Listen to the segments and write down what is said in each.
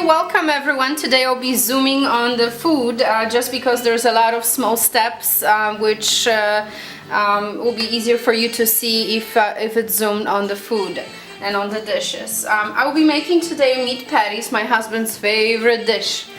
welcome everyone. Today I'll be zooming on the food just because there's a lot of small steps which will be easier for you to see if it's zoomed on the food and on the dishes. I will be making today meat patties, my husband's favorite dish.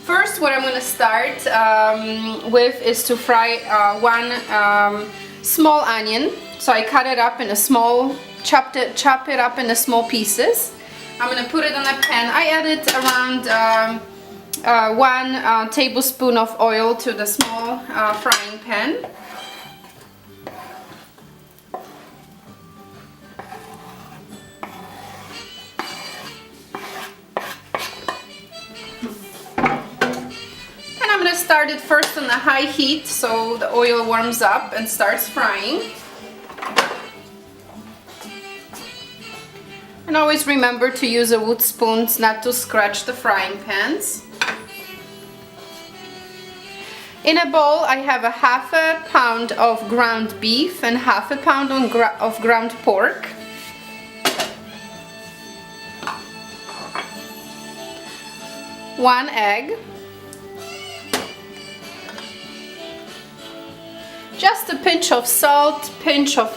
First, what I'm going to start with is to fry one small onion. So I cut it up in a small, chop it up in small pieces. I'm going to put it in a pan. I added around 1 tablespoon of oil to the small frying pan. And I'm going to start it first on a high heat so the oil warms up and starts frying. And always remember to use a wood spoon not to scratch the frying pans. In a bowl I have half a pound of ground beef and half a pound of ground pork. One egg. Just a pinch of salt, pinch of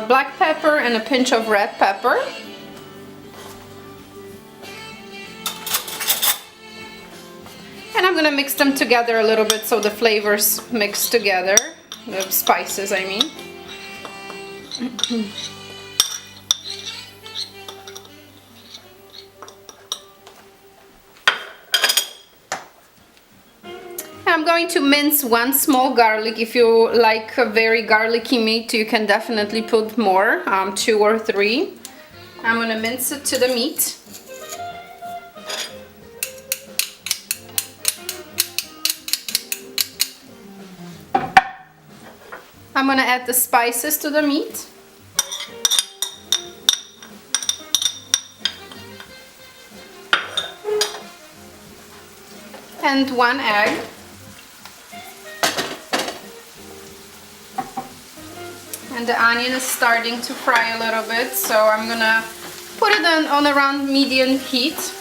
black pepper and a pinch of red pepper. And I'm going to mix them together a little bit so the flavors mix together, the spices I mean. I'm going to mince 1 small garlic. If you like a very garlicky meat, you can definitely put more, 2 or 3. I'm going to mince it to the meat. I'm going to add the spices to the meat. And 1 egg. And the onion is starting to fry a little bit, so I'm going to put it on around medium heat.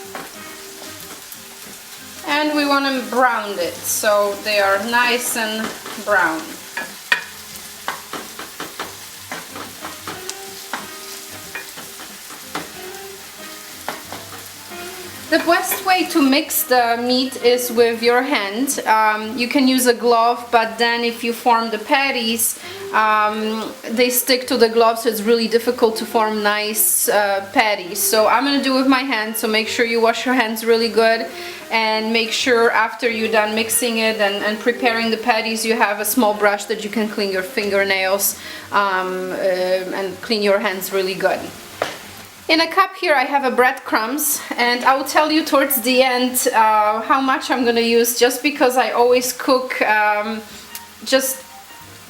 And we want to brown it so they are nice and brown. The best way to mix the meat is with your hand. You can use a glove, but then if you form the patties, they stick to the glove, so it's really difficult to form nice patties. So I'm going to do it with my hands, so make sure you wash your hands really good and make sure after you're done mixing it and preparing the patties you have a small brush that you can clean your fingernails and clean your hands really good. In a cup here I have a breadcrumbs, and I will tell you towards the end how much I'm going to use, just because I always cook just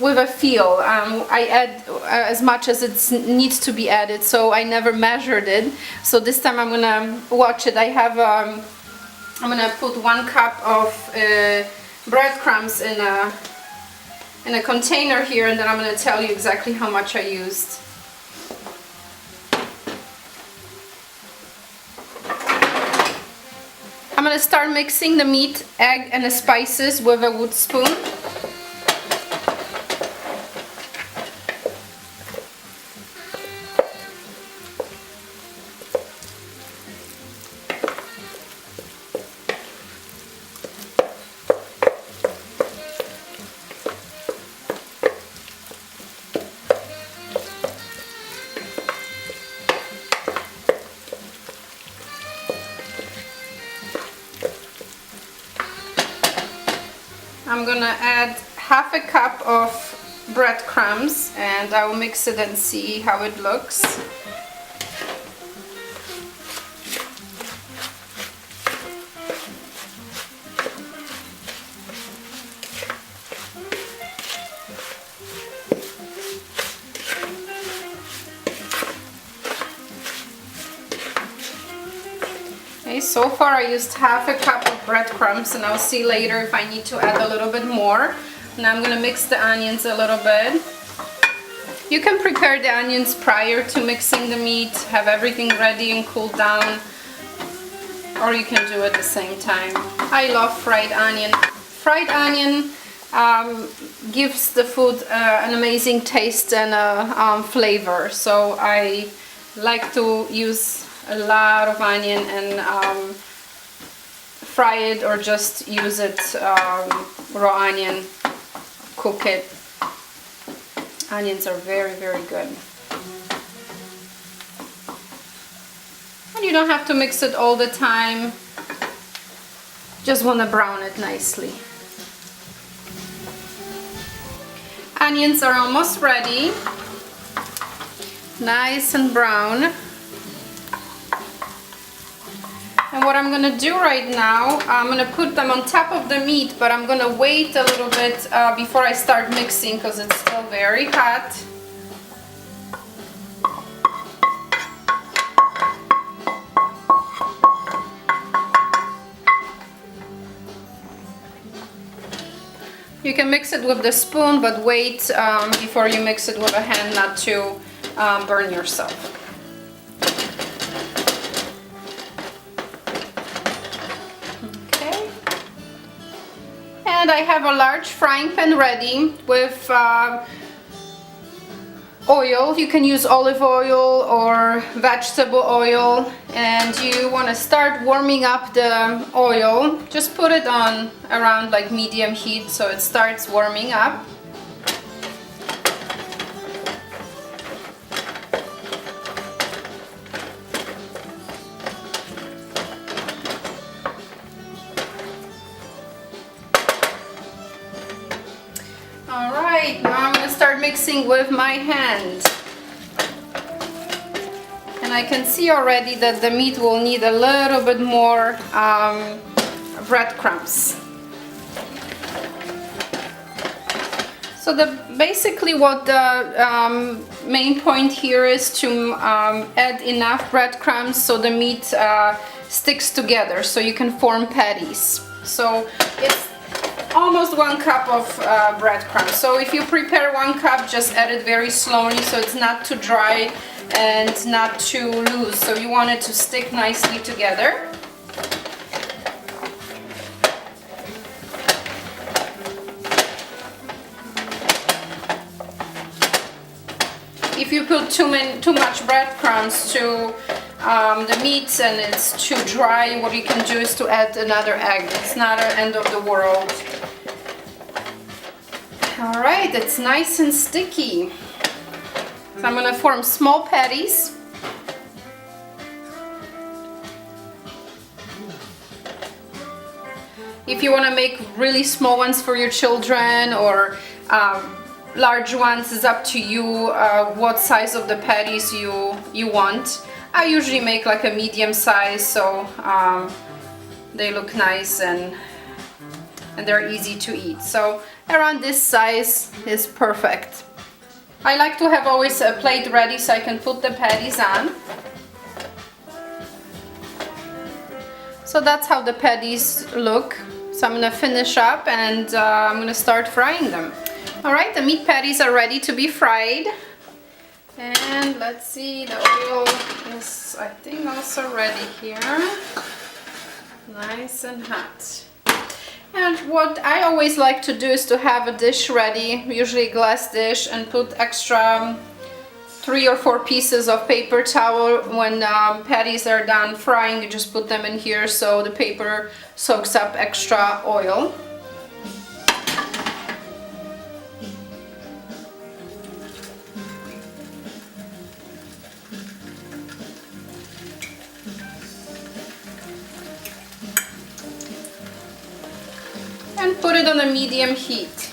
with a feel. I add as much as it needs to be added, so I never measured it. So this time I'm going to watch it. I have I'm going to put 1 cup of breadcrumbs in a container here, and then I'm going to tell you exactly how much I used. I'm going to start mixing the meat, egg and the spices with a wood spoon. I'm gonna add half a cup of breadcrumbs and I will mix it and see how it looks. Okay, so far I used half a cup of breadcrumbs, and I'll see later if I need to add a little bit more. Now I'm going to mix the onions a little bit. You can prepare the onions prior to mixing the meat, have everything ready and cooled down. or you can do it at the same time. I love fried onion. Fried onion gives the food an amazing taste and flavor, so I like to use a lot of onion and fry it, or just use it raw onion, cook it. Onions are very, very good. And you don't have to mix it all the time. Just want to brown it nicely. Onions are almost ready. Nice and brown. And what I'm going to do right now, I'm going to put them on top of the meat, but I'm going to wait a little bit before I start mixing because it's still very hot. You can mix it with the spoon, but wait before you mix it with a hand, not to burn yourself. And I have a large frying pan ready with oil. You can use olive oil or vegetable oil, and you want to start warming up the oil. Just put it on around like medium heat so it starts warming up. Alright, now I'm going to start mixing with my hand. And I can see already that the meat will need a little bit more breadcrumbs. So basically what the main point here is to add enough breadcrumbs so the meat sticks together, so you can form patties. So it's almost 1 cup of breadcrumbs. So if you prepare 1 cup, just add it very slowly so it's not too dry and not too loose. So you want it to stick nicely together. If you put too much breadcrumbs to the meat and it's too dry, what you can do is to add another egg. It's not the end of the world. Alright, it's nice and sticky. So I'm going to form small patties. If you want to make really small ones for your children or large ones, it's up to you what size of the patties you want. I usually make like a medium size, so they look nice and they're easy to eat. So around this size is perfect. I like to have always a plate ready so I can put the patties on. So that's how the patties look. So I'm going to finish up and I'm going to start frying them. Alright, the meat patties are ready to be fried. And let's see, the oil is, I think, also ready here. Nice and hot. And what I always like to do is to have a dish ready, usually a glass dish, and put extra 3 or 4 pieces of paper towel. When patties are done frying, you just put them in here so the paper soaks up extra oil. And put it on a medium heat.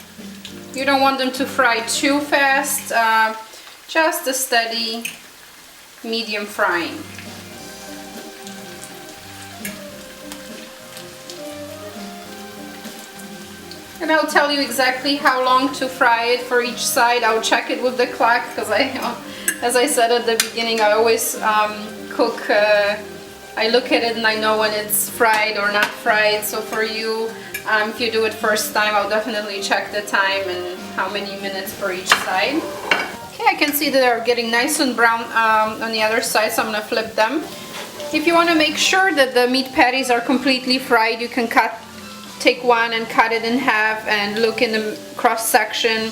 You don't want them to fry too fast, just a steady medium frying. And I'll tell you exactly how long to fry it for each side. I'll check it with the clock because as I said at the beginning, I always cook, I look at it and I know when it's fried or not fried. So for you, if you do it first time, I'll definitely check the time and how many minutes for each side. Okay, I can see that they're getting nice and brown on the other side, so I'm going to flip them. If you want to make sure that the meat patties are completely fried, you can take one and cut it in half and look in the cross section.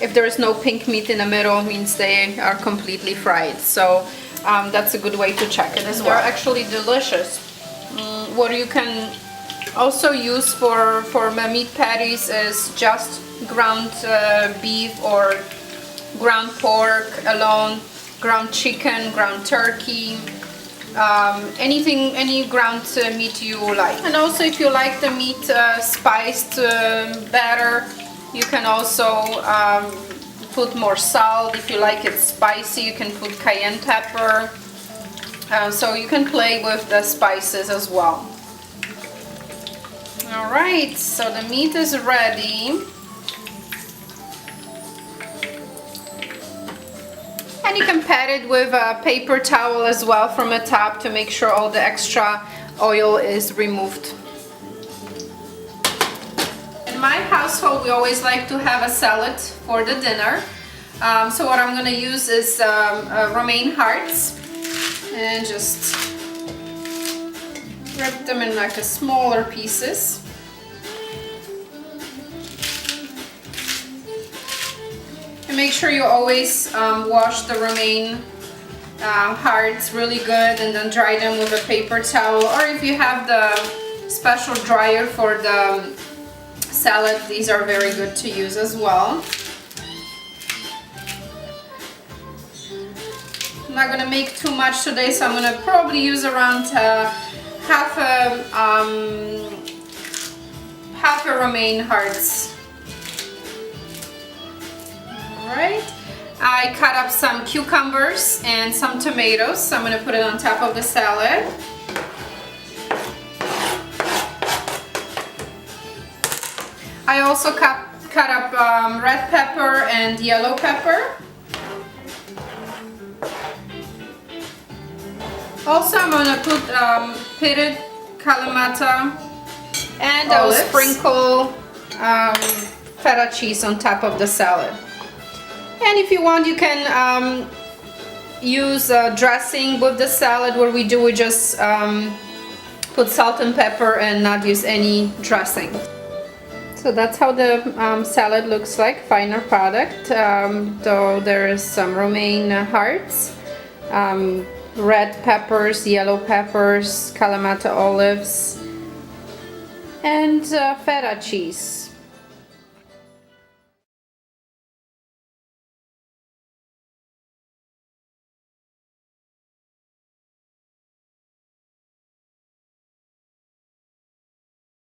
If there is no pink meat in the middle, it means they are completely fried. So that's a good way to check it as well. They're actually delicious. What you can also use for my meat patties is just ground beef or ground pork alone, ground chicken, ground turkey, any ground meat you like. And also if you like the meat spiced better, you can also put more salt. If you like it spicy, you can put cayenne pepper. So you can play with the spices as well. Alright, so the meat is ready. And you can pat it with a paper towel as well from the top to make sure all the extra oil is removed. In my household, we always like to have a salad for the dinner. So what I'm going to use is romaine hearts, and just rip them in like a smaller pieces. And make sure you always wash the romaine hearts really good and then dry them with a paper towel, or if you have the special dryer for the salad, these are very good to use as well. I'm not going to make too much today, so I'm going to probably use around half a romaine hearts. Alright, I cut up some cucumbers and some tomatoes, so I'm going to put it on top of the salad. I also cut up red pepper and yellow pepper. Also, I'm going to put pitted Kalamata, and I'll sprinkle feta cheese on top of the salad. And if you want, you can use dressing with the salad. What we do, we just put salt and pepper and not use any dressing. So that's how the salad looks like, final product. Though there is some romaine hearts, red peppers, yellow peppers, Kalamata olives, and feta cheese.